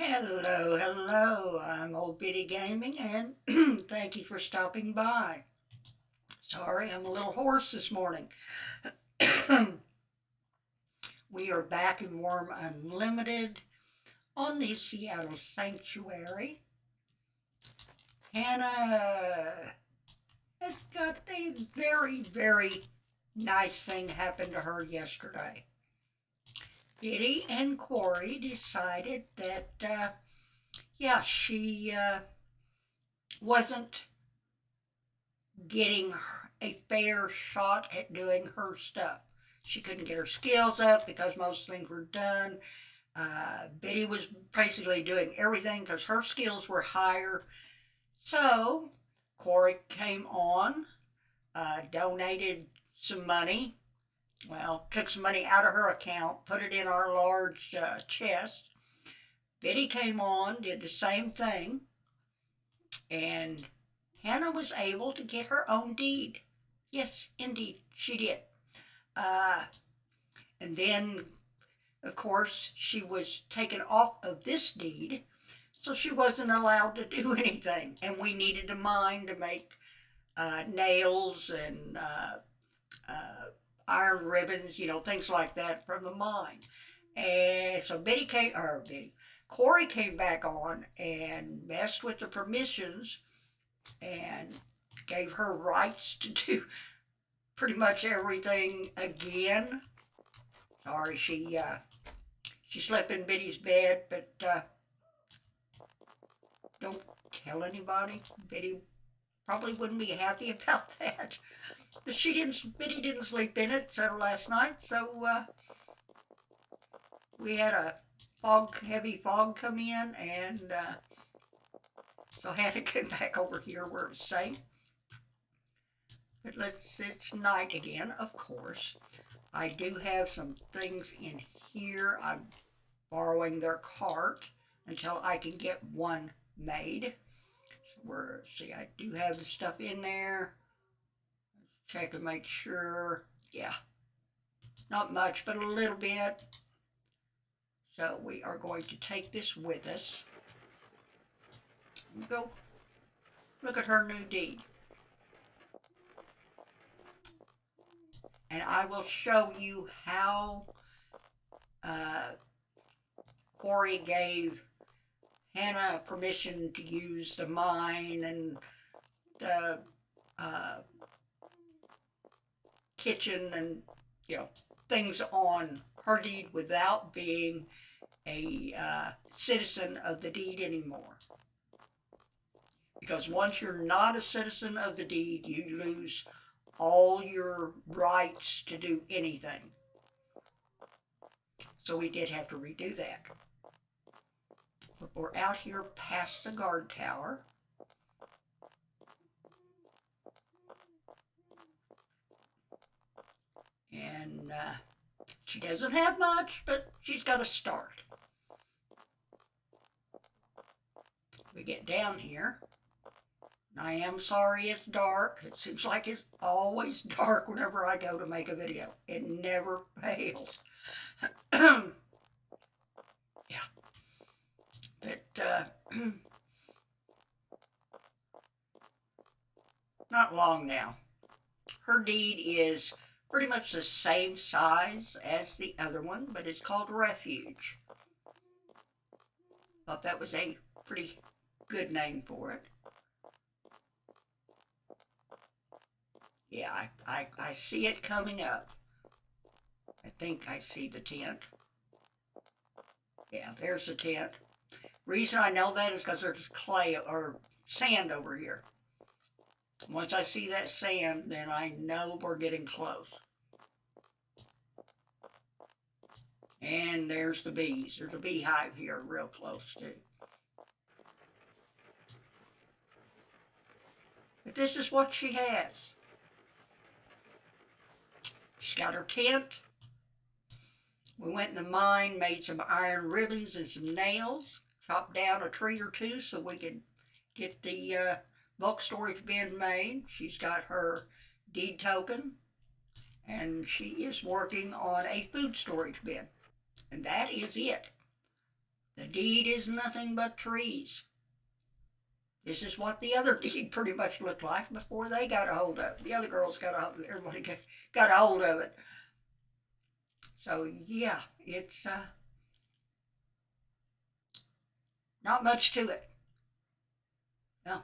Hello, hello. I'm Old Bitty Gaming, and thank you for stopping by. Sorry, I'm a little hoarse this morning. We are back in Wurm Unlimited on the Seattle Sanctuary. Hannah has got a very, very nice thing happen to her yesterday. Biddy and Corey decided that, she wasn't getting a fair shot at doing her stuff. She couldn't get her skills up because most things were done. Biddy was basically doing everything because her skills were higher. So Corey came on, donated some money. Well, took some money out of her account, put it in our large chest. Biddy came on, did the same thing, and Hannah was able to get her own deed. Yes, indeed, she did. Uh, and then, of course, she was taken off of this deed, so she wasn't allowed to do anything. And we needed a mine to make nails and iron ribbons, things like that from the mine. And so Corey came back on and messed with the permissions and gave her rights to do pretty much everything again. Sorry, she slept in Biddy's bed, but don't tell anybody. Biddy probably wouldn't be happy about that. But Biddy didn't sleep in it last night, so we had a heavy fog come in, and so I had to get back over here where it's safe. But it's night again, of course. I do have some things in here. I'm borrowing their cart until I can get one made. See, I do have the stuff in there. Check and make sure. Yeah, not much, but a little bit. So we are going to take this with us. Go look at her new deed. And I will show you how Corey gave Hannah permission to use the mine and the kitchen and things on her deed without being a citizen of the deed anymore. Because once you're not a citizen of the deed, you lose all your rights to do anything. So we did have to redo that. But we're out here past the guard tower. And she doesn't have much, but she's got a start. We get down here. I am sorry it's dark. It seems like it's always dark whenever I go to make a video. It never fails. Yeah. But not long now. Her deed is pretty much the same size as the other one, but it's called Refuge. Thought that was a pretty good name for it. Yeah, I see it coming up. I think I see the tent. Yeah, there's the tent. Reason I know that is because there's clay or sand over here. Once I see that sand, then I know we're getting close. And there's the bees. There's a beehive here real close too. But this is what she has. She's got her tent. We went in the mine, made some iron ribbons and some nails, chopped down a tree or two so we could get the bulk storage bin made. She's got her deed token, and she is working on a food storage bin. And that is it. The deed is nothing but trees. This is what the other deed pretty much looked like before they got a hold of it. The other girls got a hold of it. Everybody got a hold of it. So yeah, it's not much to it. No.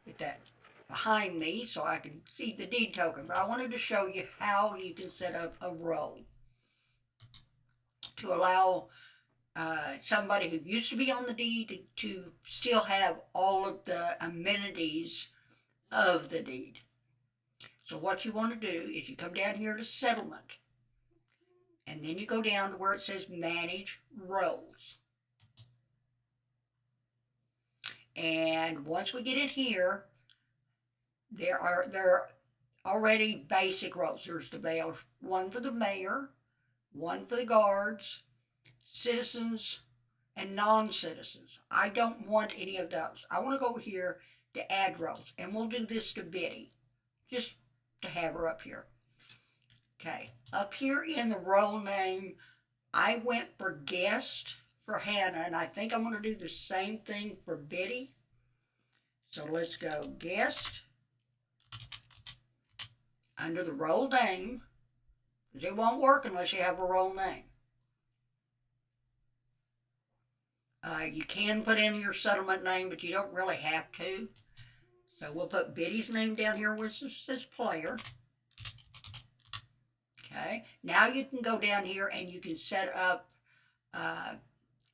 Get that behind me so I can see the deed token. But I wanted to show you how you can set up a roll to allow somebody who used to be on the deed to still have all of the amenities of the deed. So what you want to do is you come down here to settlement, and then you go down to where it says manage rolls. And once we get in here, there are already basic rolls. There's one for the mayor, one for the guards, citizens, and non-citizens. I don't want any of those. I want to go over here to add roles, and we'll do this to Biddy, just to have her up here. Okay, up here in the role name, I went for guest for Hannah, and I think I'm going to do the same thing for Biddy. So let's go guest under the role name, because it won't work unless you have a role name. You can put in your settlement name, but you don't really have to. So we'll put Biddy's name down here where it says player. Okay, now you can go down here and you can set up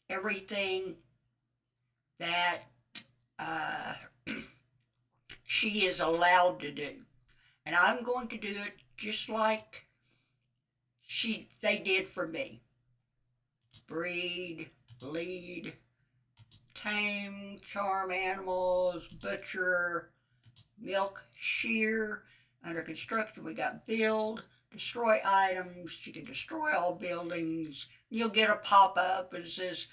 everything that she is allowed to do. And I'm going to do it just like they did for me. Breed, lead, tame, charm animals, butcher, milk, shear. Under construction we got build, destroy items. You can destroy all buildings. You'll get a pop-up that says,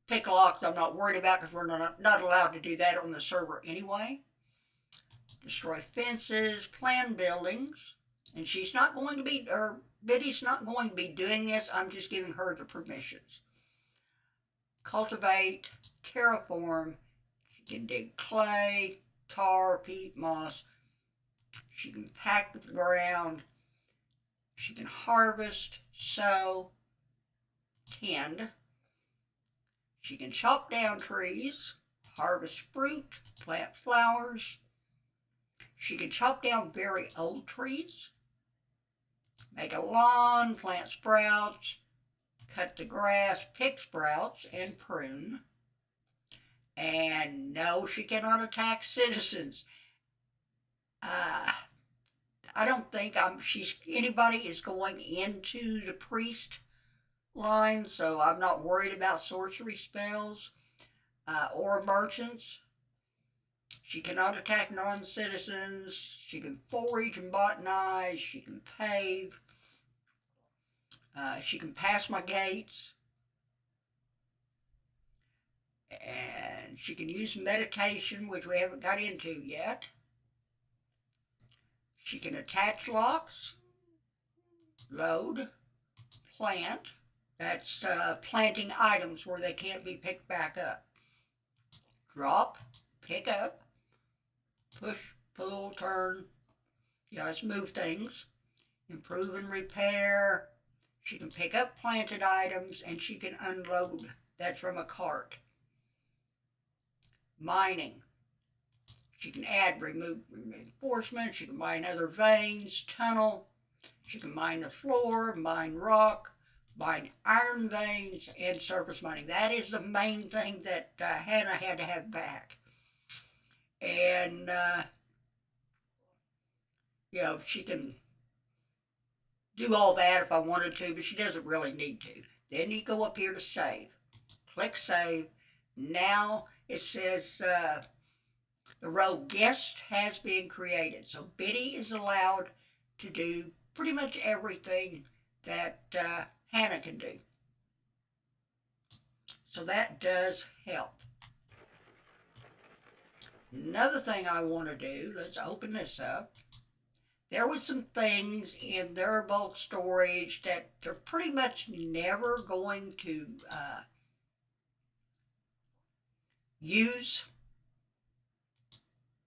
pick locks I'm not worried about because we're not allowed to do that on the server anyway. Destroy fences, plan buildings. And she's not going to be, or Biddy's not going to be doing this. I'm just giving her the permissions. Cultivate, terraform. She can dig clay, tar, peat, moss. She can pack the ground. She can harvest, sow, tend. She can chop down trees, harvest fruit, plant flowers. She can chop down very old trees, make a lawn, plant sprouts, cut the grass, pick sprouts, and prune. And no, she cannot attack citizens. I don't think anybody is going into the priest line, so I'm not worried about sorcery spells or merchants. She cannot attack non-citizens. She can forage and botanize. She can pave. She can pass my gates. And she can use meditation, which we haven't got into yet. She can attach locks, load, plant. That's planting items where they can't be picked back up. Drop, pick up, push, pull, turn. Just move things. Improve and repair. She can pick up planted items and she can unload. That's from a cart. Mining. She can add, remove reinforcements. She can mine other veins, tunnel. She can mine the floor, mine rock, mine iron veins, and surface mining. That is the main thing that Hannah had to have back. And, she can do all that if I wanted to, but she doesn't really need to. Then you go up here to save. Click save. Now it says the row guest has been created. So Biddy is allowed to do pretty much everything that Hannah can do. So that does help. Another thing I want to do, let's open this up. There was some things in their bulk storage that they're pretty much never going to use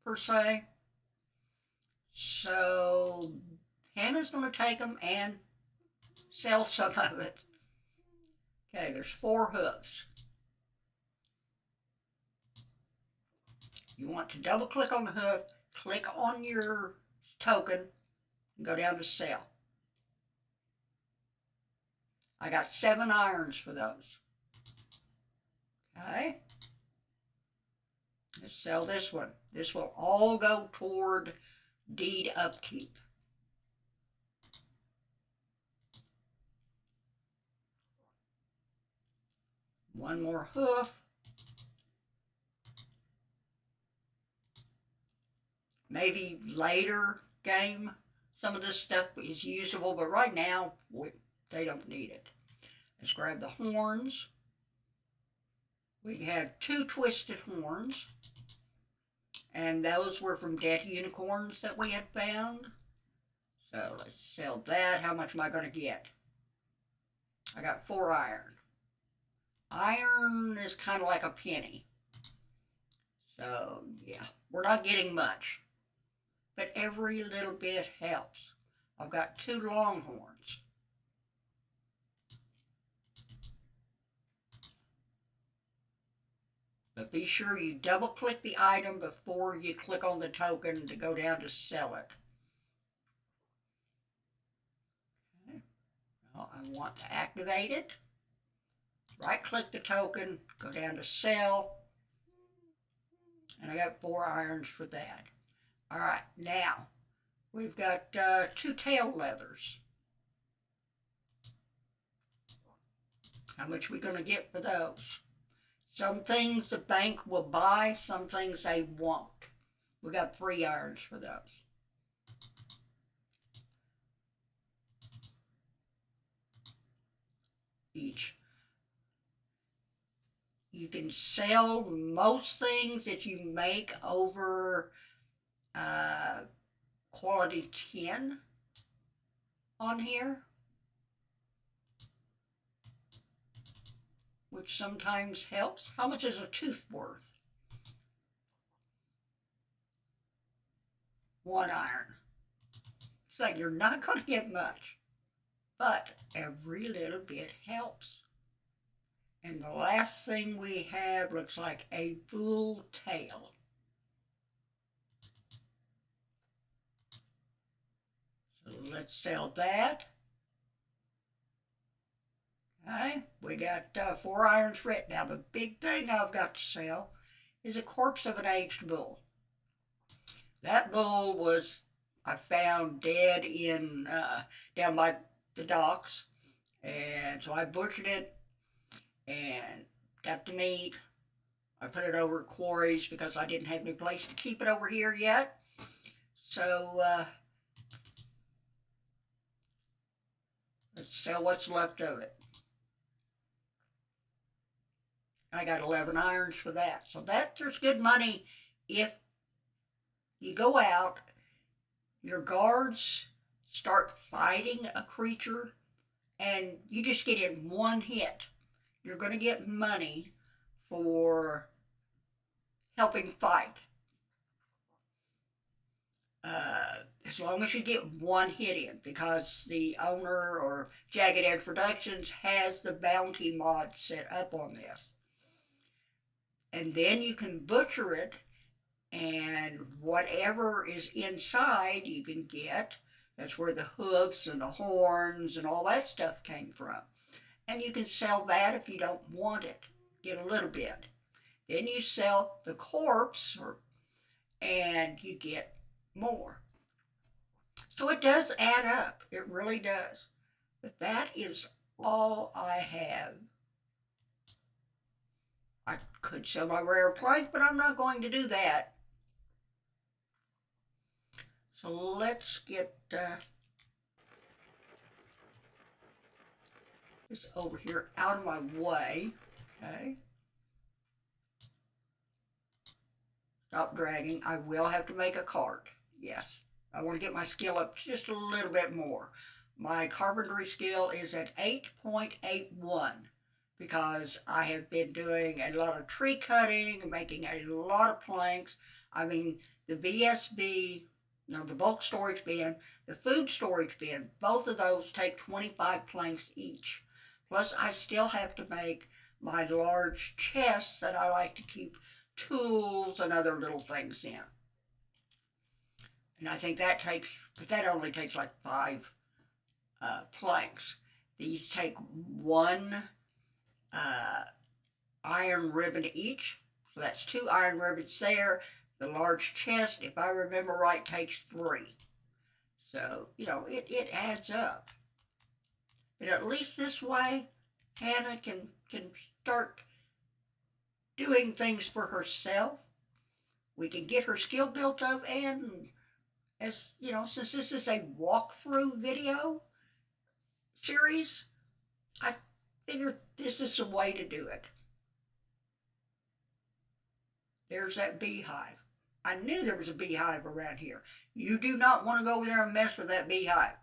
per se. So Hannah's going to take them and sell some of it. Okay, there's 4 hooves. You want to double click on the hoof, click on your token, and go down to sell. I got 7 irons for those. Okay. Let's sell this one. This will all go toward deed upkeep. One more hoof. Maybe later game, some of this stuff is usable, but right now, they don't need it. Let's grab the horns. We had 2 twisted horns, and those were from dead unicorns that we had found. So let's sell that. How much am I going to get? I got 4 iron. Iron is kind of like a penny. So yeah, we're not getting much, but every little bit helps. I've got 2 longhorns. But be sure you double click the item before you click on the token to go down to sell it. Okay. Now I want to activate it. Right click the token, go down to sell, and I got 4 irons for that. All right, now we've got 2 tail leathers. How much are we going to get for those? Some things the bank will buy, some things they won't. We got 3 irons for those. Each. You can sell most things that you make over quality 10 on here, which sometimes helps. How much is a tooth worth? 1 iron. So you're not going to get much, but every little bit helps. And the last thing we have looks like a bull tail. So let's sell that. Okay, we got 4 irons for it. Now the big thing I've got to sell is a corpse of an aged bull. That bull was, I found dead in down by the docks, and so I butchered it and got the meat. I put it over at quarries because I didn't have any place to keep it over here yet. So let's sell what's left of it. I got 11 irons for that. So there's good money if you go out, your guards start fighting a creature, and you just get in one hit. You're going to get money for helping fight. As long as you get one hit in, because the owner or Jagged Edge Productions has the bounty mod set up on this. And then you can butcher it, and whatever is inside you can get. That's where the hoofs and the horns and all that stuff came from. And you can sell that if you don't want it. Get a little bit. Then you sell the corpse, and you get more. So it does add up. It really does. But that is all I have. I could sell my rare plank, but I'm not going to do that. So let's get this over here out of my way. Okay. Stop dragging. I will have to make a cart. Yes. I want to get my skill up just a little bit more. My carpentry skill is at 8.81 because I have been doing a lot of tree cutting, making a lot of planks. I mean, the VSB, the bulk storage bin, the food storage bin, both of those take 25 planks each. Plus, I still have to make my large chests that I like to keep tools and other little things in. And I think but that only takes like 5 planks. These take 1 iron ribbon each. So that's 2 iron ribbons there. The large chest, if I remember right, takes 3. So, it adds up. But at least this way, Hannah can start doing things for herself. We can get her skill built up, and since this is a walkthrough video series, I figured this is the way to do it. There's that beehive. I knew there was a beehive around here. You do not want to go over there and mess with that beehive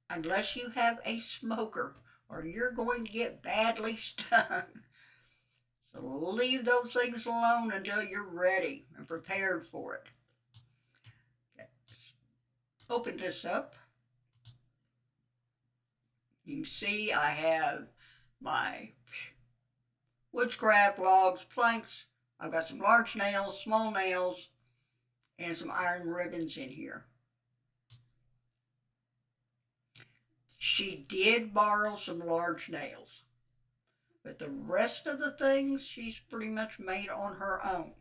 unless you have a smoker, or you're going to get badly stung. So leave those things alone until you're ready and prepared for it. Okay. Open this up. You can see I have my wood scrap, logs, planks. I've got some large nails, small nails, and some iron ribbons in here. She did borrow some large nails, but the rest of the things she's pretty much made on her own.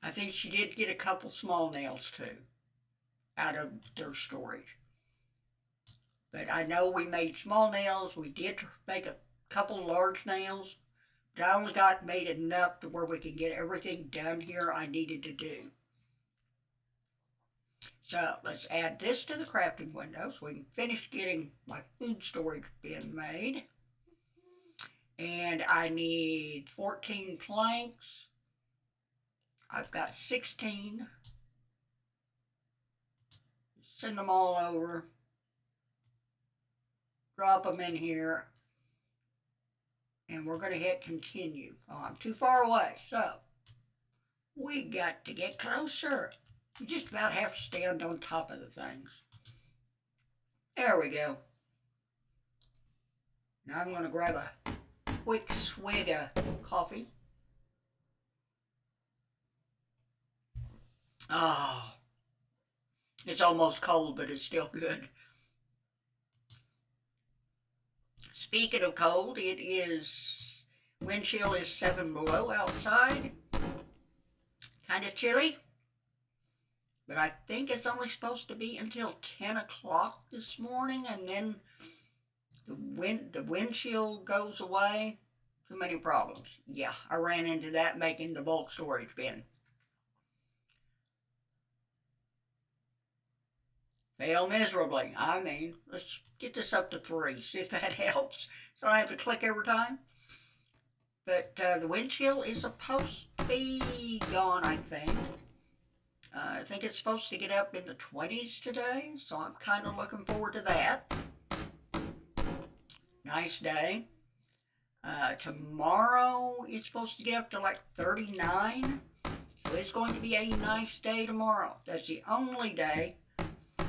I think she did get a couple small nails too out of their storage. But I know we made small nails. We did make a couple large nails, but I only made enough to where we could get everything done here I needed to do. So let's add this to the crafting window so we can finish getting my food storage bin made. And I need 14 planks. I've got 16. Send them all over. Drop them in here. And we're going to hit continue. Oh, I'm too far away, so we got to get closer. You just about have to stand on top of the things. There we go. Now I'm going to grab a quick swig of coffee. Oh, it's almost cold, but it's still good. Speaking of cold, wind chill is 7 below outside. Kind of chilly. But I think it's only supposed to be until 10 o'clock this morning, and then the wind chill goes away. Too many problems. Yeah, I ran into that making the bulk storage bin. Fail miserably. I mean, let's get this up to 3, see if that helps. So I have to click every time. But the wind chill is supposed to be gone, I think. I think it's supposed to get up in the 20s today, so I'm kind of looking forward to that. Nice day. Tomorrow it's supposed to get up to like 39, so it's going to be a nice day tomorrow. That's the only day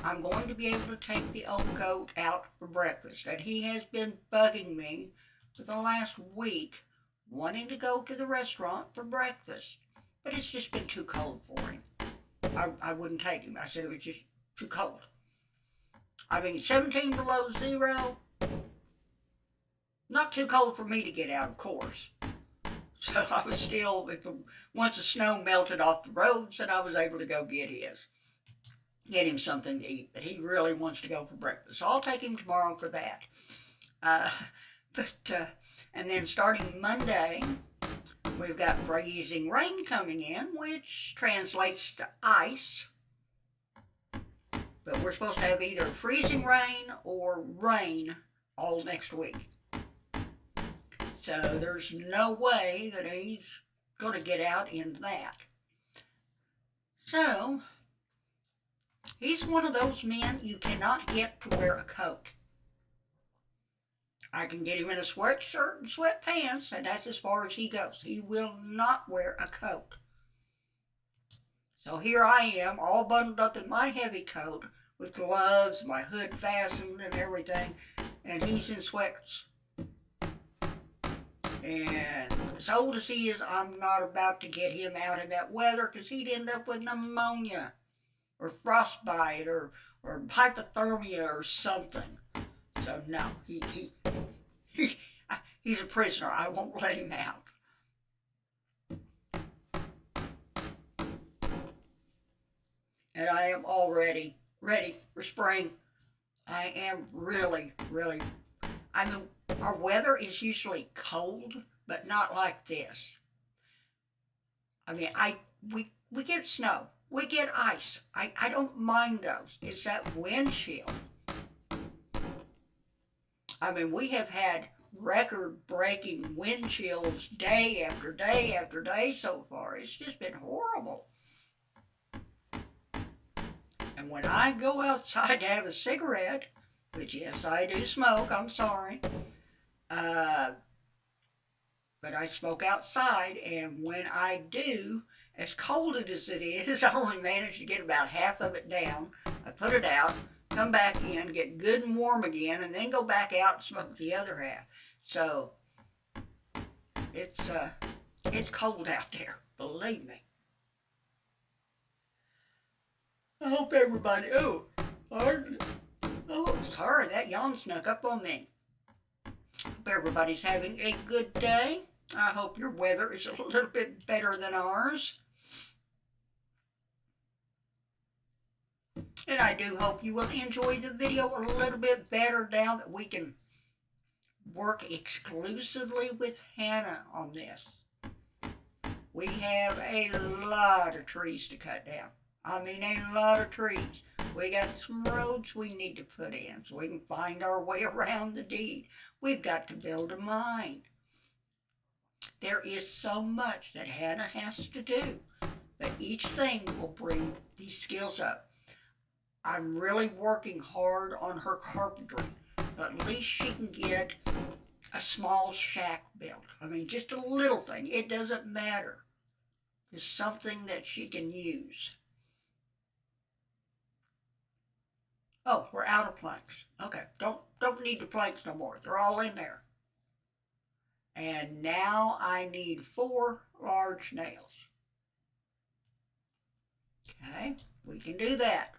I'm going to be able to take the old goat out for breakfast. And he has been bugging me for the last week, wanting to go to the restaurant for breakfast. But it's just been too cold for him. I wouldn't take him. I said it was just too cold. I mean, 17 below zero. Not too cold for me to get out, of course. So I was still, once the snow melted off the roads, then I was able to go get him something to eat. But he really wants to go for breakfast. So I'll take him tomorrow for that. And then starting Monday, we've got freezing rain coming in, which translates to ice. But we're supposed to have either freezing rain or rain all next week. So there's no way that he's going to get out in that. So He's one of those men you cannot get to wear a coat. I can get him in a sweatshirt and sweatpants, and that's as far as he goes. He will not wear a coat. So here I am, all bundled up in my heavy coat with gloves, my hood fastened and everything, and he's in sweats. And as old as he is, I'm not about to get him out in that weather because he'd end up with pneumonia or frostbite or hypothermia or something. So no, he's a prisoner. I won't let him out. And I am already ready for spring. I am really, I mean, our weather is usually cold, but not like this. I mean, we get snow, we get ice. I don't mind those. It's that wind chill. I mean, we have had record-breaking wind chills day after day after day so far. It's just been horrible. And when I go outside to have a cigarette, which yes, I do smoke, I'm sorry, but I smoke outside, and when I do, as cold as it is, I only manage to get about half of it down. I put it out, come back in, get good and warm again, and then go back out and smoke the other half. So it's cold out there, believe me. I hope everybody, sorry, that yawn snuck up on me. Hope everybody's having a good day. I hope your weather is a little bit better than ours. And I do hope you will enjoy the video a little bit better now that we can work exclusively with Hannah on this. We have a lot of trees to cut down. I mean, a lot of trees. We got some roads we need to put in so we can find our way around the deed. We've got to build a mine. There is so much that Hannah has to do, but each thing will bring these skills up. I'm really working hard on her carpentry, so at least she can get a small shack built. I mean, just a little thing. It doesn't matter. It's something that she can use. Oh, we're out of planks. Okay, don't need the planks no more. They're all in there. And now I need 4 large nails. Okay, we can do that.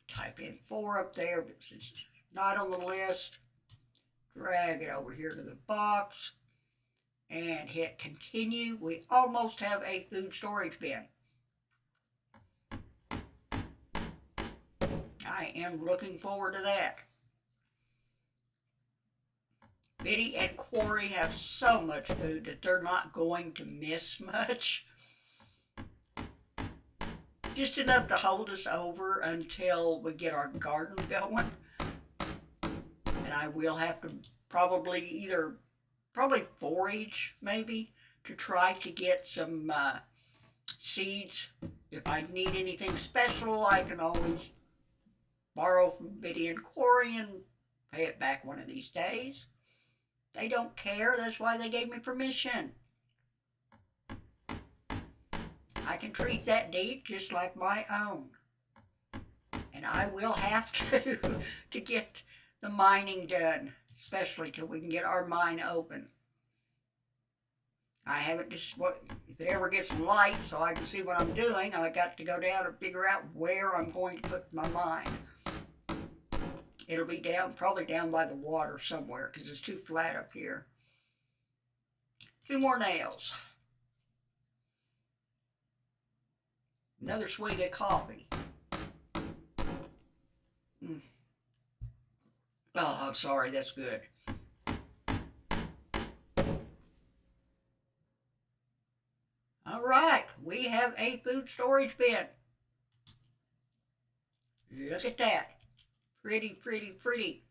Type in 4 up there, but since it's not on the list, drag it over here to the box and hit continue. We almost have a food storage bin. I am looking forward to that. Biddy and Corey have so much food that they're not going to miss much. Just enough to hold us over until we get our garden going. And I will have to probably forage maybe to try to get some seeds. If I need anything special, I can always borrow from Biddy and Corey and pay it back one of these days. They don't care. That's why they gave me permission. I can treat that deed just like my own. And I will have to get the mining done, especially till we can get our mine open. I haven't just, if it ever gets light so I can see what I'm doing, I got to go down and figure out where I'm going to put my mine. It'll be probably down by the water somewhere because it's too flat up here. 2 more nails. Another swig of coffee. Oh, I'm sorry, that's good. All right, we have a food storage bin. Look at that. Pretty, pretty, pretty.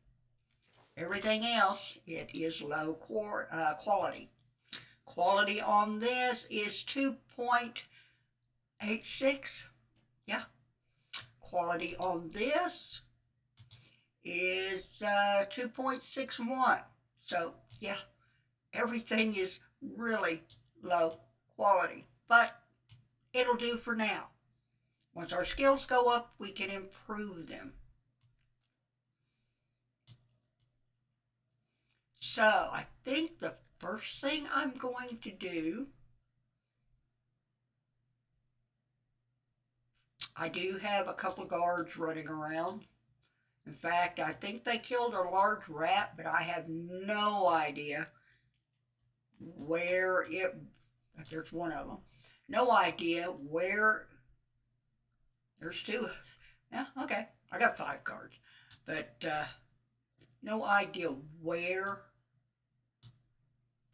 Everything else, it is low quality. Quality on this is 2.86. Yeah. quality on this is 2.61. So yeah, everything is really low quality, but it'll do for now. Once our skills go up, we can improve them. So I think the first thing I'm going to do, I do have a couple guards running around. In fact, I think they killed a large rat, but I have no idea where it, there's one of them, no idea where, there's two, yeah, okay, I got 5 cards, but no idea where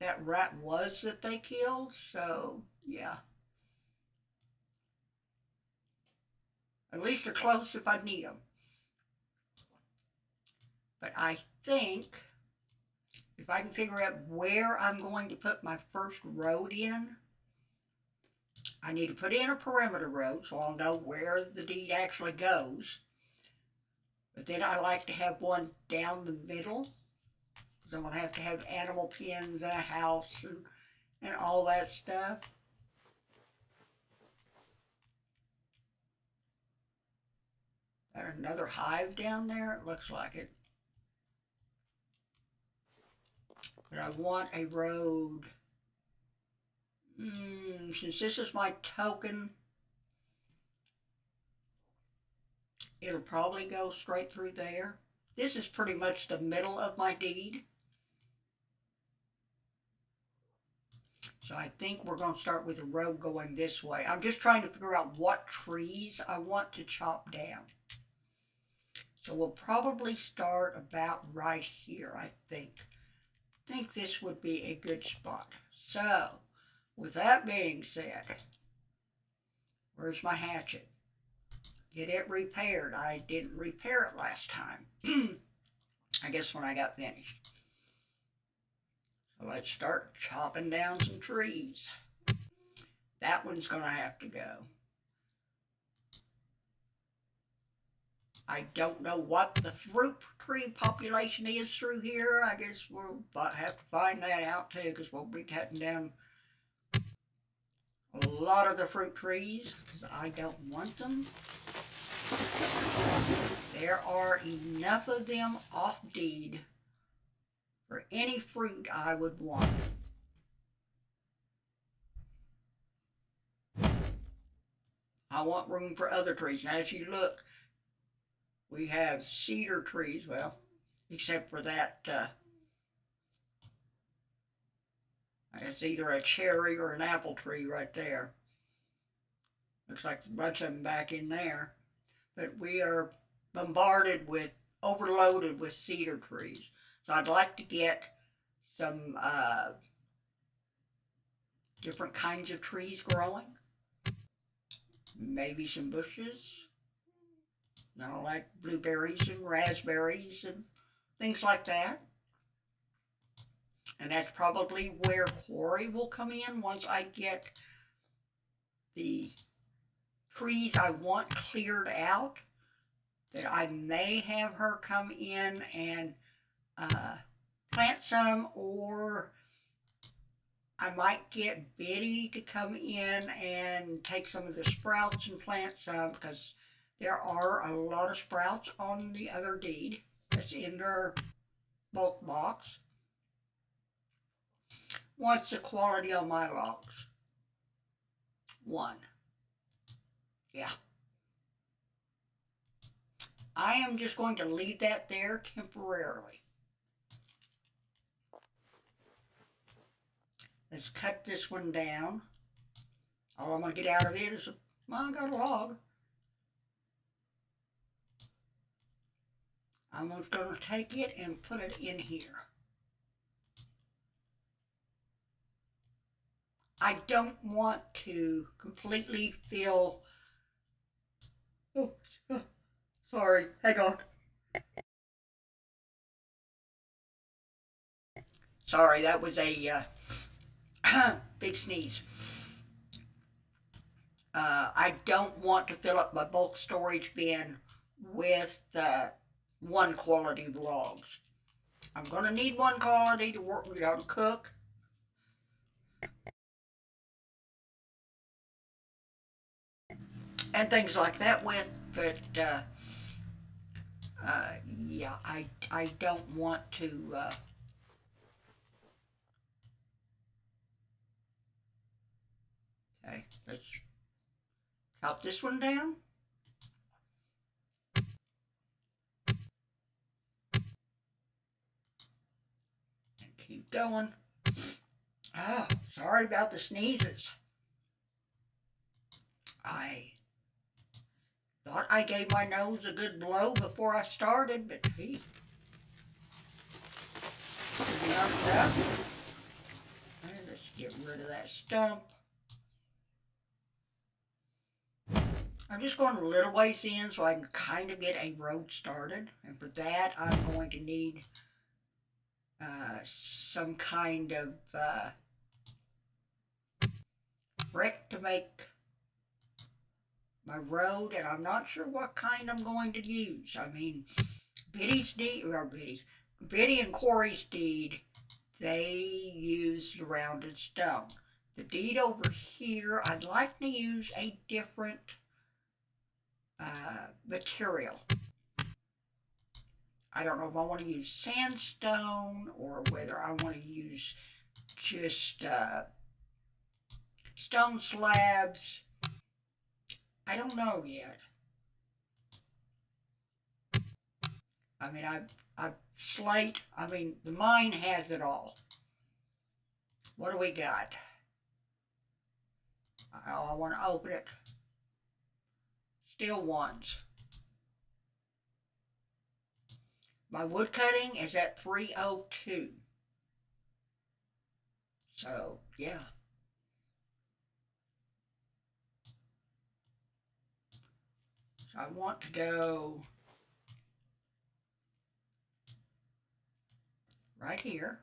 that rat was that they killed, so yeah. At least they're close if I need them. But I think if I can figure out where I'm going to put my first road in, I need to put in a perimeter road so I'll know where the deed actually goes. But then I like to have one down the middle, because I'm going to have animal pens and a house and all that stuff. Got another hive down there, it looks like it. But I want a road. Since this is my token, it'll probably go straight through there. This is pretty much the middle of my deed. So I think we're going to start with the road going this way. I'm just trying to figure out what trees I want to chop down. So we'll probably start about right here, I think. I think this would be a good spot. So, with that being said, where's my hatchet? Get it repaired. I didn't repair it last time. I guess when I got finished. So let's start chopping down some trees. That one's going to have to go. I don't know what the fruit tree population is through here. I guess we'll have to find that out too, because we'll be cutting down a lot of the fruit trees, because I don't want them. There are enough of them off deed for any fruit I would want. I want room for other trees. Now as you look, we have cedar trees, well, except for that, it's either a cherry or an apple tree right there. Looks like a bunch of them back in there. But we are bombarded with, overloaded with cedar trees. So I'd like to get some different kinds of trees growing. Maybe some bushes. Like blueberries and raspberries and things like that. And that's probably where Quarry will come in once I get the trees I want cleared out. That I may have her come in and plant some, or I might get Biddy to come in and take some of the sprouts and plant some, because there are a lot of sprouts on the other deed that's in their bulk box. What's the quality on my logs? 1. Yeah. I am just going to leave that there temporarily. Let's cut this one down. All I'm going to get out of it is, well, I got a log. I'm just going to take it and put it in here. I don't want to completely fill, oh, sorry, hang on. Sorry, that was a big sneeze. I don't want to fill up my bulk storage bin with one quality logs. I'm gonna need one quality to work, to cook. And things like that with, but yeah, I don't want to. Okay, let's chop this one down and keep going. Oh, sorry about the sneezes. I thought I gave my nose a good blow before I started, but he jumped up. And let's get rid of that stump. I'm just going a little ways in so I can kind of get a road started. And for that, I'm going to need some kind of brick to make my road, and I'm not sure what kind I'm going to use. I mean, Biddy and Corey's deed, they used the rounded stone. The deed over here, I'd like to use a different material. I don't know if I want to use sandstone or whether I want to use just stone slabs. I don't know yet. I mean, I've slate. I mean, the mine has it all. What do we got? Oh, I want to open it. Still ones. My wood cutting is at 302. So, yeah. So I want to go right here.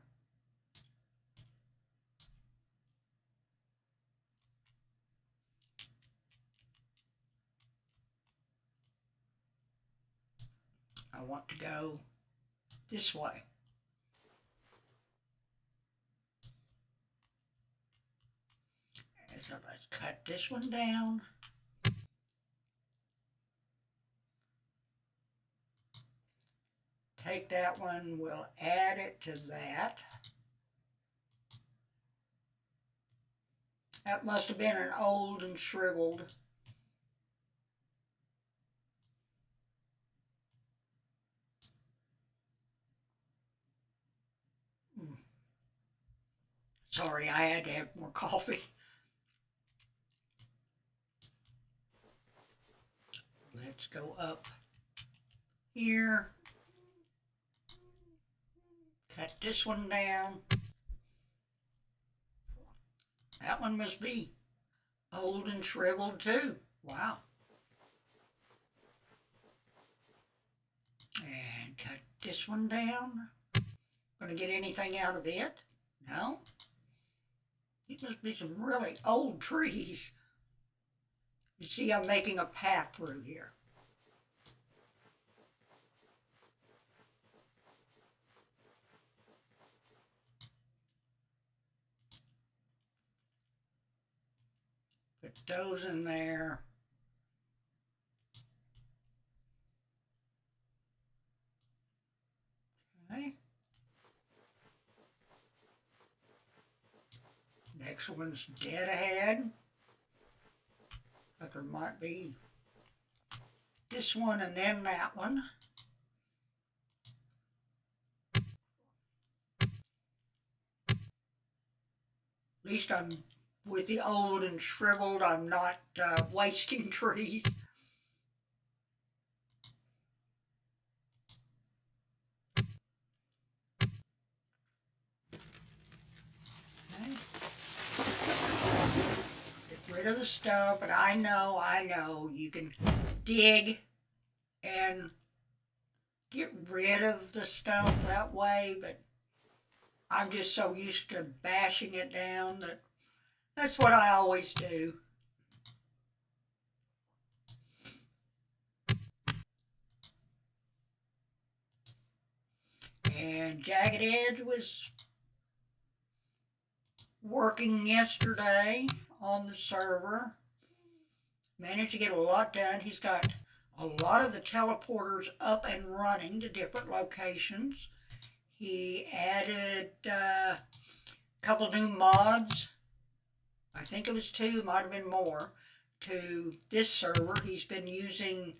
I want to go this way. And so let's cut this one down. Take that one, we'll add it to that. That must have been an old and shriveled. Sorry, I had to have more coffee. Let's go up here. Cut this one down. That one must be old and shriveled too. Wow. And cut this one down. Gonna get anything out of it? No? These must be some really old trees. You see, I'm making a path through here. Put those in there. Okay. Next one's dead ahead. But there might be this one and then that one. At least I'm with the old and shriveled. I'm not wasting trees. Okay. Get rid of the stump, and I know, you can dig and get rid of the stump that way, but I'm just so used to bashing it down that that's what I always do. Jagged Edge was working yesterday on the server. Managed to get a lot done. He's got a lot of the teleporters up and running to different locations. He added a couple new mods. I think it was two, might have been more, to this server. He's been using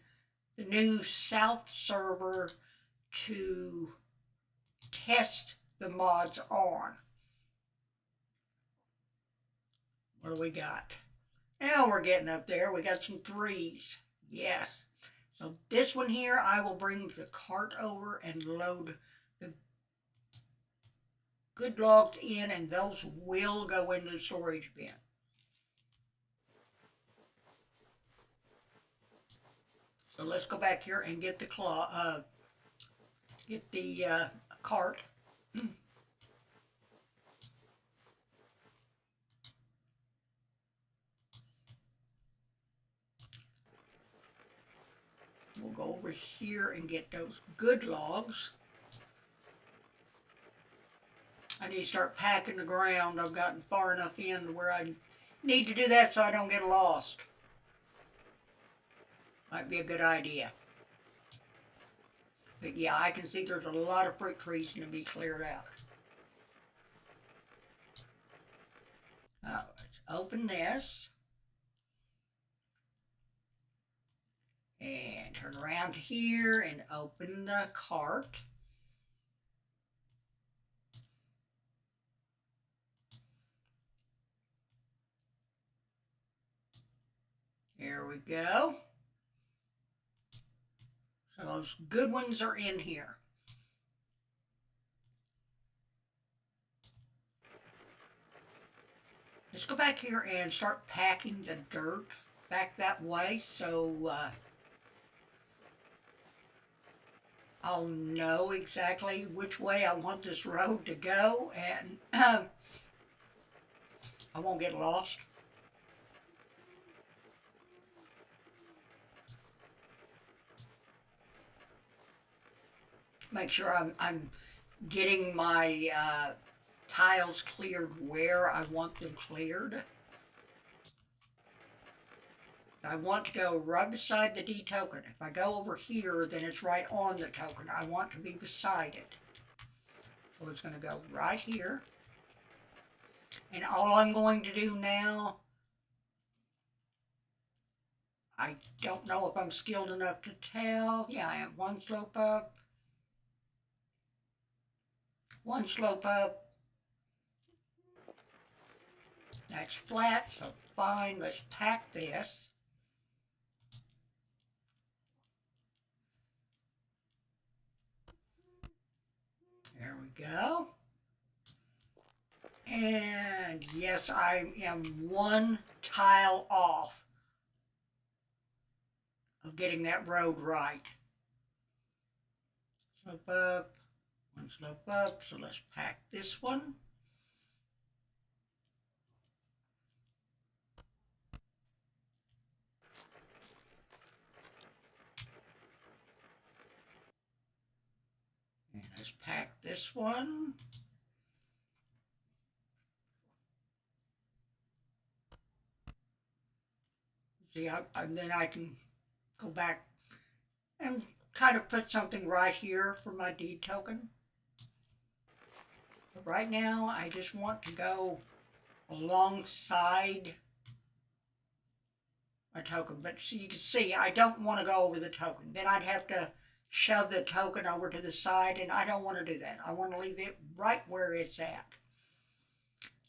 the new South server to test the mods on. What do we got? Now we're getting up there. We got some threes. Yes. So this one here, I will bring the cart over and load the good logs in, and those will go into the storage bin. So let's go back here and get the cart. We'll go over here and get those good logs. I need to start packing the ground. I've gotten far enough in to where I need to do that so I don't get lost. Might be a good idea. But yeah, I can see there's a lot of fruit trees to be cleared out. Let's open this. And turn around here and open the cart. There we go. So those good ones are in here. Let's go back here and start packing the dirt back that way so I'll know exactly which way I want this road to go, and I won't get lost. Make sure I'm getting my tiles cleared where I want them cleared. I want to go right beside the D token. If I go over here, then it's right on the token. I want to be beside it. So it's going to go right here. And all I'm going to do now, I don't know if I'm skilled enough to tell. Yeah, I have one slope up. One slope up. That's flat, so fine. Let's pack this. There we go. And yes, I am one tile off of getting that road right. Slope up, one slope up, so let's pack this one. And let's pack this one. See, then I can go back and kind of put something right here for my deed token. But right now, I just want to go alongside my token. But so you can see, I don't want to go over the token. Then I'd have to shove the token over to the side, and I don't want to do that. I want to leave it right where it's at.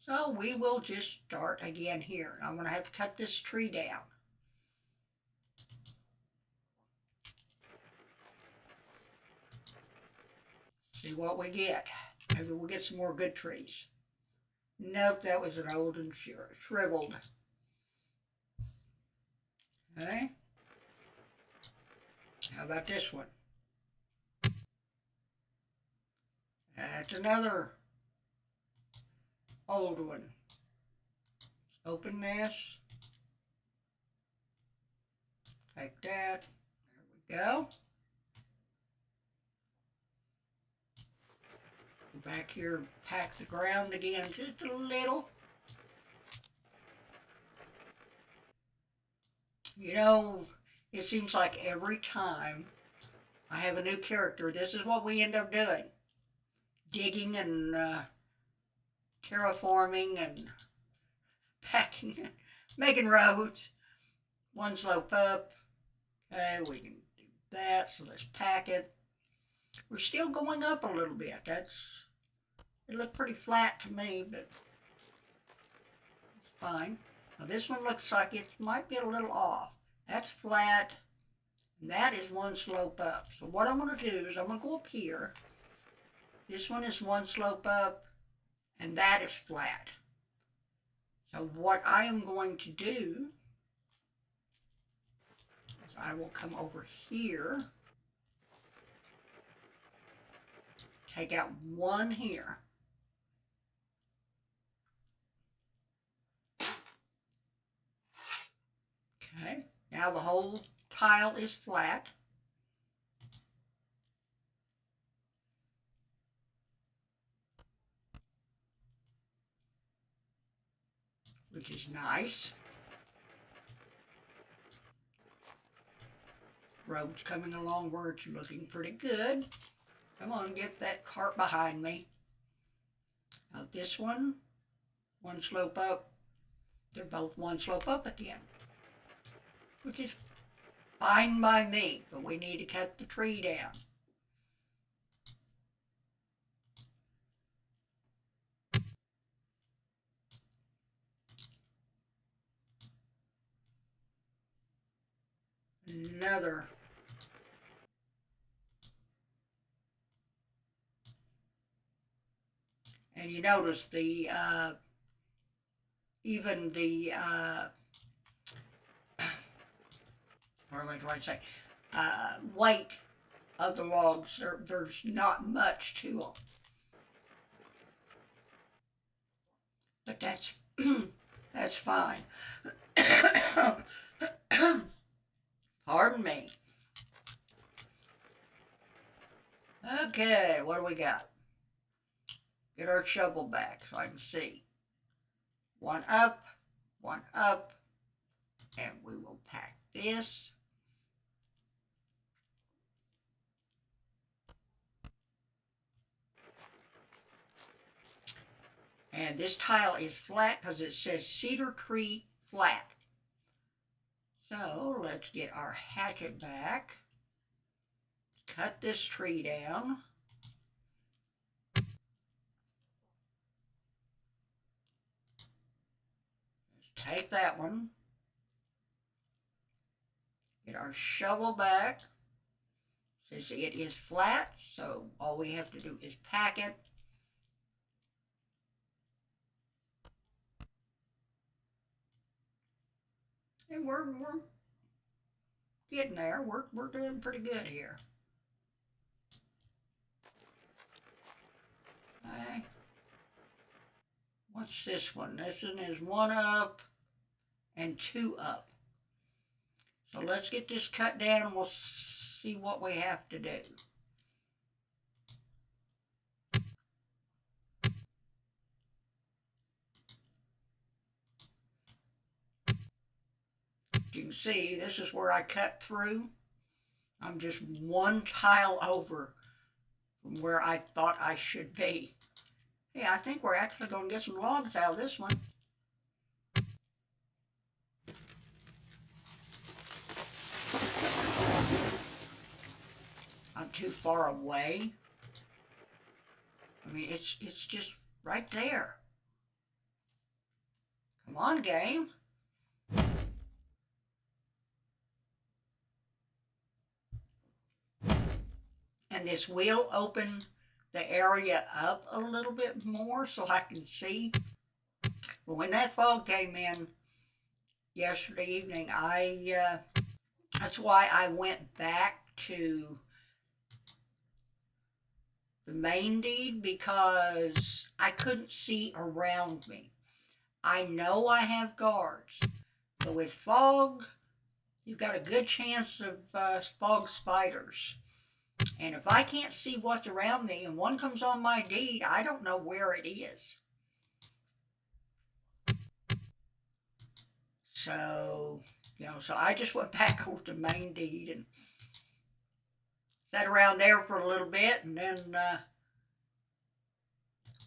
So we will just start again here. I'm going to have to cut this tree down. See what we get. Maybe we'll get some more good trees. Nope, that was an old and shriveled. Okay. How about this one? That's another old one. Let's open this. Take that. There we go. back here and pack the ground again just a little. You know, it seems like every time I have a new character, this is what we end up doing. Digging and terraforming and packing, making roads. One slope up. Okay, we can do that, so let's pack it. We're still going up a little bit. It looked pretty flat to me, but it's fine. Now this one looks like it might be a little off. That's flat, and that is one slope up. So what I'm going to do is I'm going to go up here. This one is one slope up, and that is flat. So what I am going to do is I will come over here, take out one here. Okay, now the whole tile is flat. Which is nice. Road's coming along where it's looking pretty good. Come on, get that cart behind me. Now this one slope up. They're both one slope up again, which is fine by me, but we need to cut the tree down. Another. And you notice the, even the, what am I trying to say? Weight of the logs, there's not much to them. But that's, that's fine. Pardon me. Okay, what do we got? Get our shovel back so I can see. One up, and we will pack this. And this tile is flat because it says cedar tree flat. So let's get our hatchet back. Cut this tree down. Let's take that one. Get our shovel back. Says it is flat, so all we have to do is pack it. And we're getting there. We're doing pretty good here. Okay. What's this one? This one is one up and two up. So let's get this cut down and we'll see what we have to do. You can see this is where I cut through. I'm just one tile over from where I thought I should be. Yeah, I think we're actually going to get some logs out of this one. I'm too far away. I mean, it's just right there. Come on, game. And this will open the area up a little bit more so I can see. But when that fog came in yesterday evening, that's why I went back to the main deed, because I couldn't see around me. I know I have guards, but with fog, you've got a good chance of fog spiders. And if I can't see what's around me and one comes on my deed, I don't know where it is. So, so I just went back over to main deed and sat around there for a little bit, and then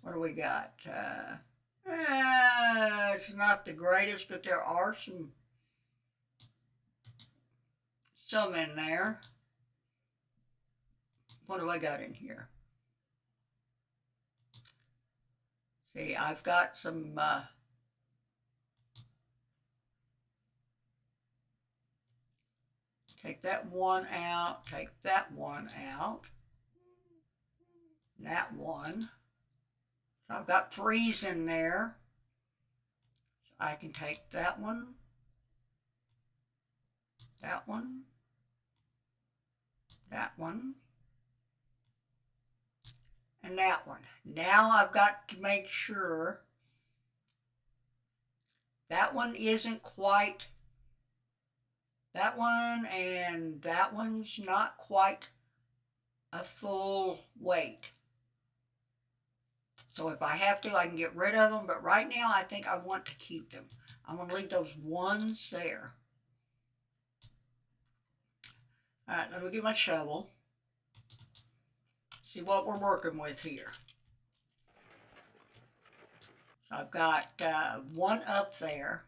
what do we got? It's not the greatest, but there are some in there. What do I got in here? See, I've got some take that one out, take that one out, that one. So I've got 3s in there. So I can take that one, that one, that one, and that one. Now I've got to make sure that one isn't quite, that one and that one's not quite a full weight. So if I have to, I can get rid of them, but right now I think I want to keep them. I'm going to leave those 1s there. All right, let me get my shovel. See what we're working with here. So I've got 1 up there,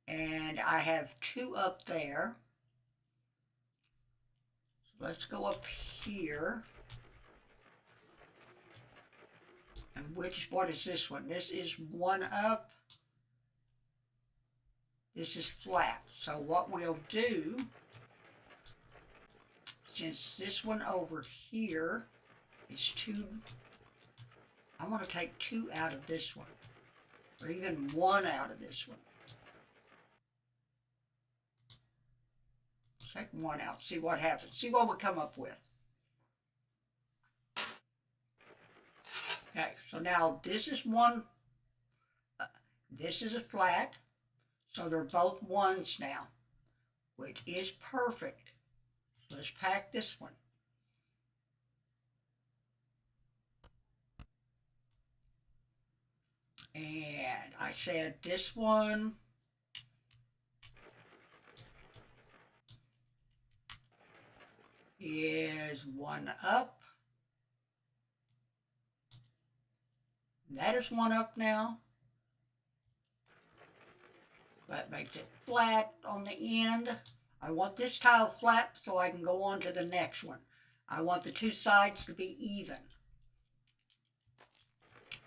and I have 2 up there. So let's go up here. And what is this one? This is 1 up. This is flat. So what we'll do, since this one over here is 2, I want to take 2 out of this one, or even 1 out of this one. Take 1 out, see what happens, see what we come up with. Okay, so now this is 1, this is a flat, so they're both 1s now, which is perfect. So let's pack this one. And I said this one is 1 up. That is 1 up now. That makes it flat on the end. I want this tile flat so I can go on to the next one. I want the 2 sides to be even.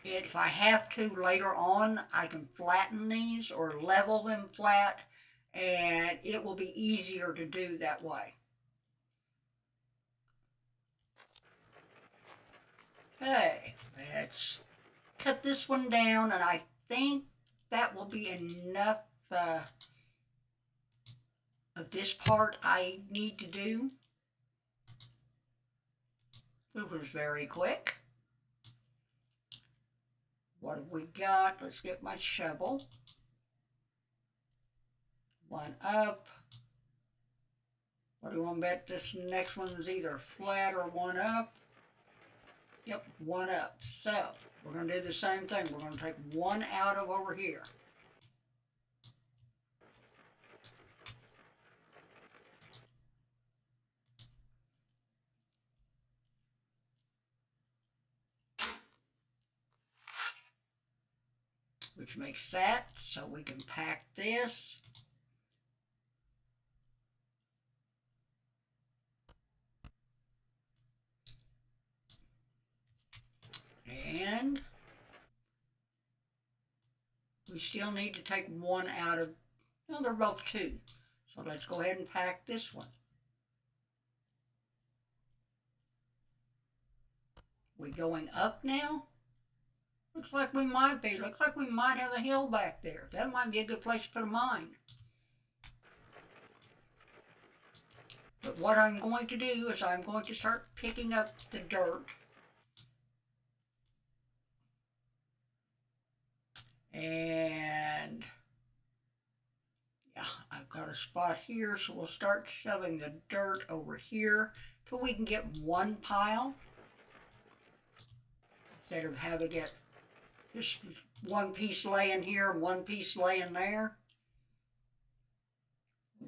If I have to later on, I can flatten these or level them flat, and it will be easier to do that way. Okay, let's cut this one down, and I think that will be enough of this part I need to do. It was very quick. What have we got? Let's get my shovel. 1 up. What do you want to bet this next one is either flat or 1 up? Yep, 1 up. So we're going to do the same thing. We're going to take 1 out of over here. Which makes that so we can pack this. And we still need to take 1 out of, no, they're both 2. So let's go ahead and pack this one. We going up now? Looks like we might be. Looks like we might have a hill back there. That might be a good place to put a mine. But what I'm going to do is I'm going to start picking up the dirt. And yeah, I've got a spot here, so we'll start shoving the dirt over here. till we can get one pile instead of having it just one piece laying here and one piece laying there.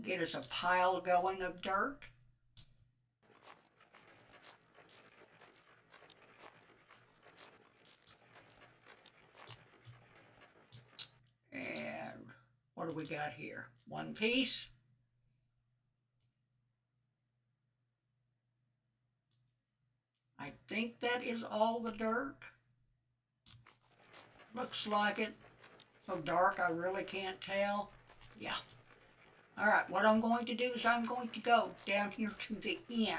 Get us a pile going of dirt. And what do we got here? One piece. I think that is all the dirt. Looks like it. So dark I really can't tell. Yeah. Alright, what I'm going to do is I'm going to go down here to the end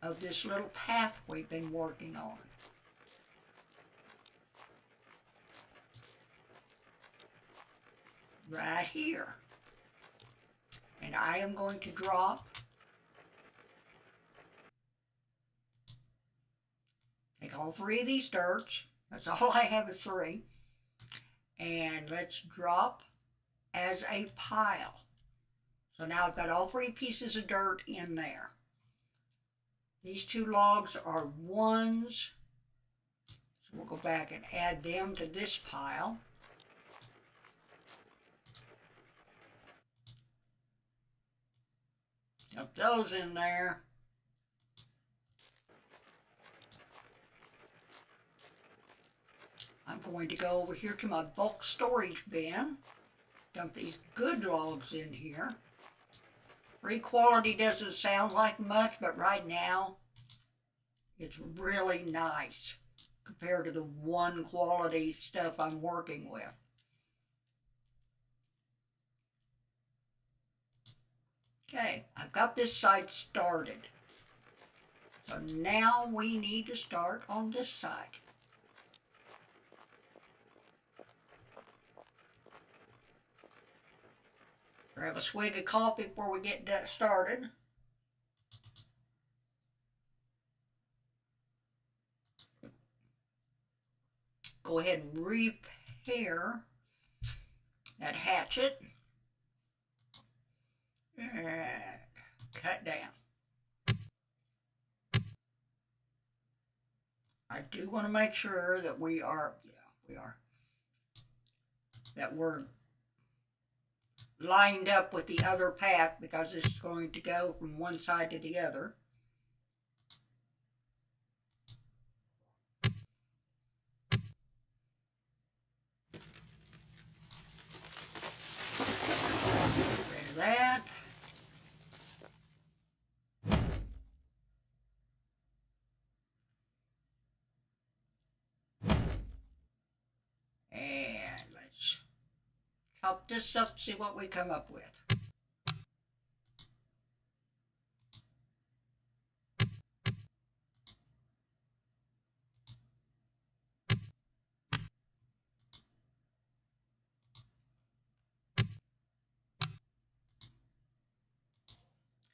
of this little path we've been working on. Right here. And I am going to drop, take all three of these dirts, that's all I have is three, and let's drop as a pile. So now I've got all three pieces of dirt in there. These two logs are ones, so we'll go back and add them to this pile. Dump those in there. I'm going to go over here to my bulk storage bin, dump these good logs in here. Free quality doesn't sound like much, but right now it's really nice compared to the one quality stuff I'm working with. Okay, I've got this side started. So now we need to start on this side. Grab a swig of coffee before we get that started. Go ahead and repair that hatchet. And cut down. I do want to make sure that that we're lined up with the other path because it's going to go from one side to the other. Get rid of that. And let's chop this up, see what we come up with.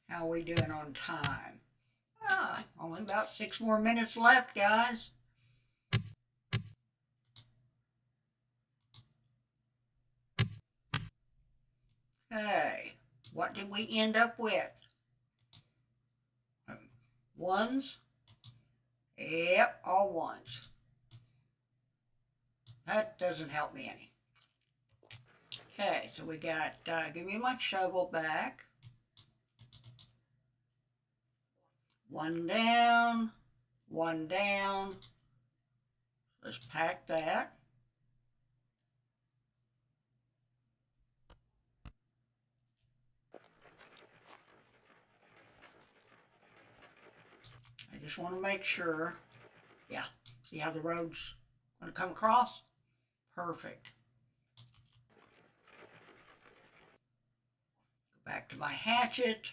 How are we doing on time? Only about 6 more minutes left, guys. Okay, what did we end up with? Ones? Yep, all ones. That doesn't help me any. Okay, so we got, give me my shovel back. One down, one down. Let's pack that. I just want to make sure. Yeah, see how the road's going to come across? Perfect. Go back to my hatchet.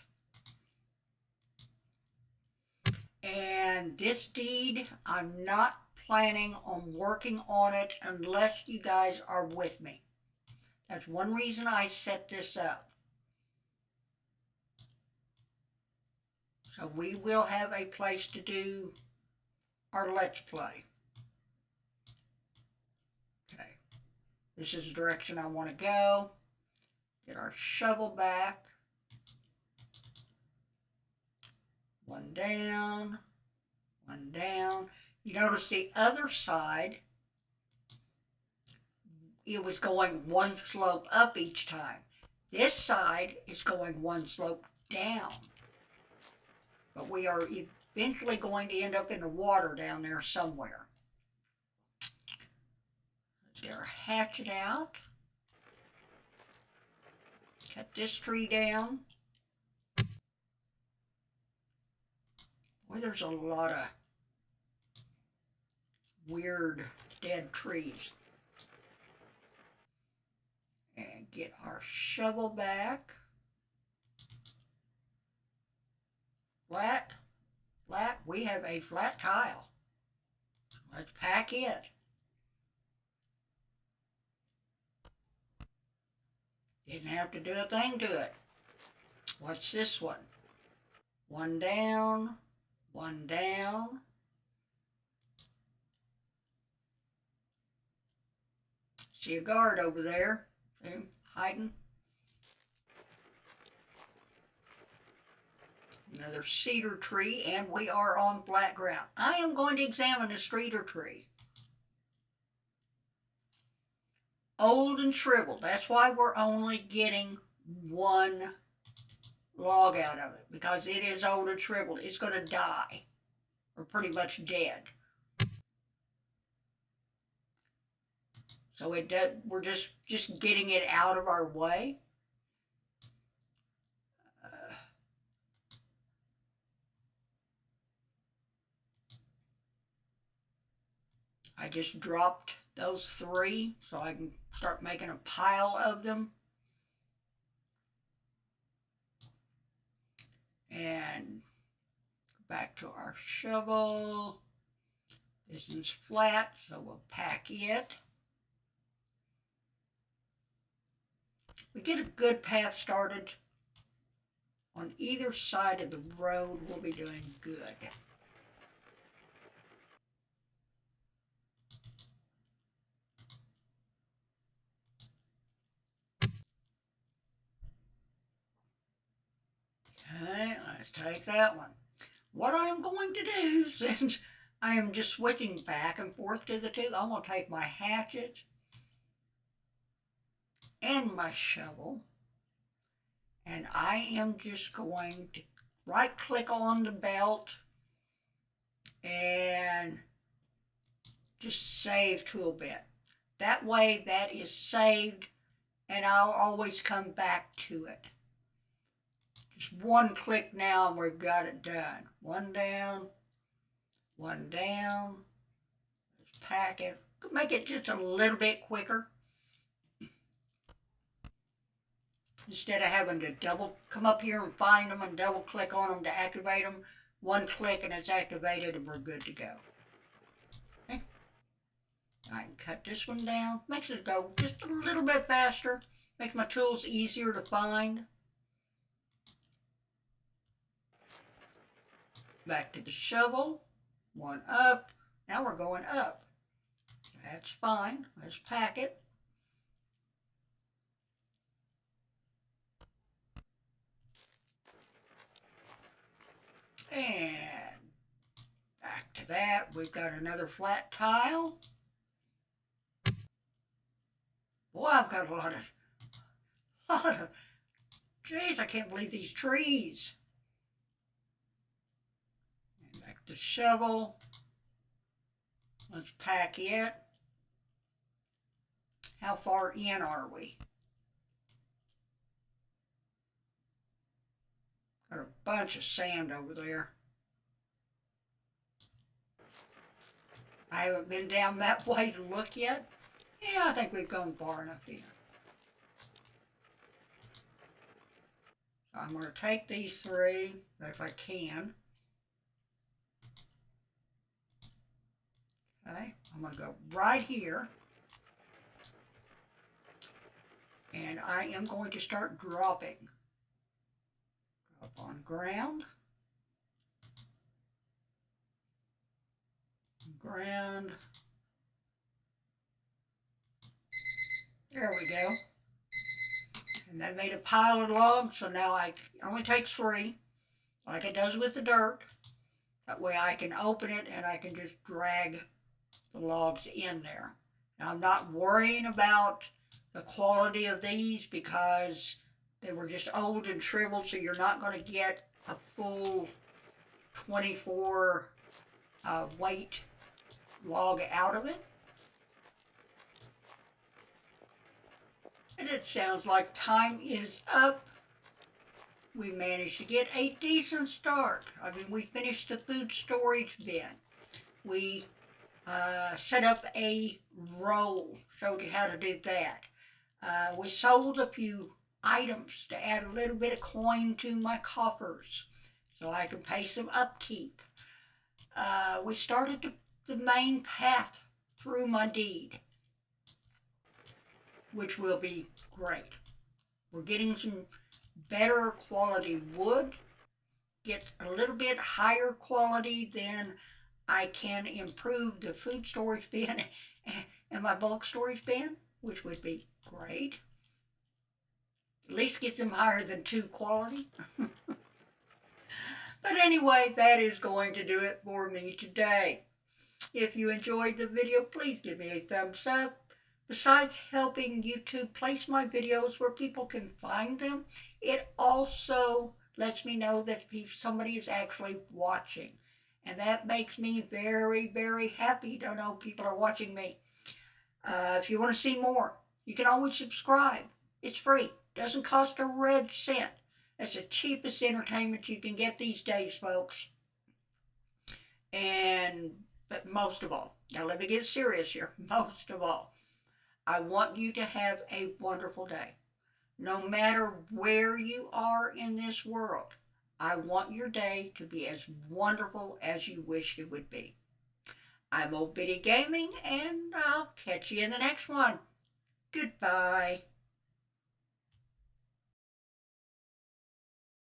And this deed, I'm not planning on working on it unless you guys are with me. That's one reason I set this up. So we will have a place to do our Let's Play. Okay, this is the direction I want to go. Get our shovel back. One down, one down. You notice the other side, it was going one slope up each time. This side is going one slope down. But we are eventually going to end up in the water down there somewhere. Let's get our hatchet out. Cut this tree down. Boy, there's a lot of weird dead trees. And get our shovel back. Flat, flat. We have a flat tile. Let's pack it. Didn't have to do a thing to it. What's this one? One down, one down. See a guard over there, see him hiding? Another cedar tree, and we are on flat ground. I am going to examine this cedar tree. Old and shriveled. That's why we're only getting one log out of it, because it is old and shriveled. It's going to die, or pretty much dead. So it does, we're just getting it out of our way. I just dropped those three so I can start making a pile of them. And back to our shovel. This is flat, so we'll pack it. We get a good path started on either side of the road, we'll be doing good. Okay, let's take that one. What I'm going to do, since I am just switching back and forth to the two, I'm going to take my hatchet and my shovel, and I am just going to right click on the belt and just save toolbit. That way that is saved and I'll always come back to it. Just one click now and we've got it done. One down, one down. Let's pack it. Make it just a little bit quicker. Instead of having to double come up here and find them and double click on them to activate them, one click and it's activated and we're good to go. Okay. I can cut this one down. Makes it go just a little bit faster. Makes my tools easier to find. Back to the shovel. One up. Now we're going up. That's fine. Let's pack it. And back to that. We've got another flat tile. Boy, I've got a lot of, geez, I can't believe these trees. And back to the shovel. Let's pack it. How far in are we? Got a bunch of sand over there. I haven't been down that way to look yet. Yeah, I think we've gone far enough here. So I'm going to take these three, if I can. Okay, I'm going to go right here. And I am going to start dropping. Drop on ground. Ground. There we go. And that made a pile of logs, so now I only take three. like it does with the dirt. That way I can open it and I can just drag the logs in there. Now, I'm not worrying about the quality of these because they were just old and shriveled, so you're not going to get a full 24 weight log out of it. And it sounds like time is up. We managed to get a decent start. I mean, we finished the food storage bin. We set up a roll, showed you how to do that. We sold a few items to add a little bit of coin to my coffers so I can pay some upkeep. We started the main path through my deed, which will be great. We're getting some better quality wood, get a little bit higher quality, then I can improve the food storage bin and my bulk storage bin, which would be great. At least get them higher than 2 quality. But anyway, that is going to do it for me today. If you enjoyed the video, please give me a thumbs up. Besides helping YouTube place my videos where people can find them, it also lets me know that somebody is actually watching. And that makes me very, very happy to know people are watching me. If you want to see more, you can always subscribe. It's free. Doesn't cost a red cent. That's the cheapest entertainment you can get these days, folks. But most of all, now let me get serious here. Most of all, I want you to have a wonderful day. No matter where you are in this world, I want your day to be as wonderful as you wish it would be. I'm Old Bitty Gaming, and I'll catch you in the next one. Goodbye.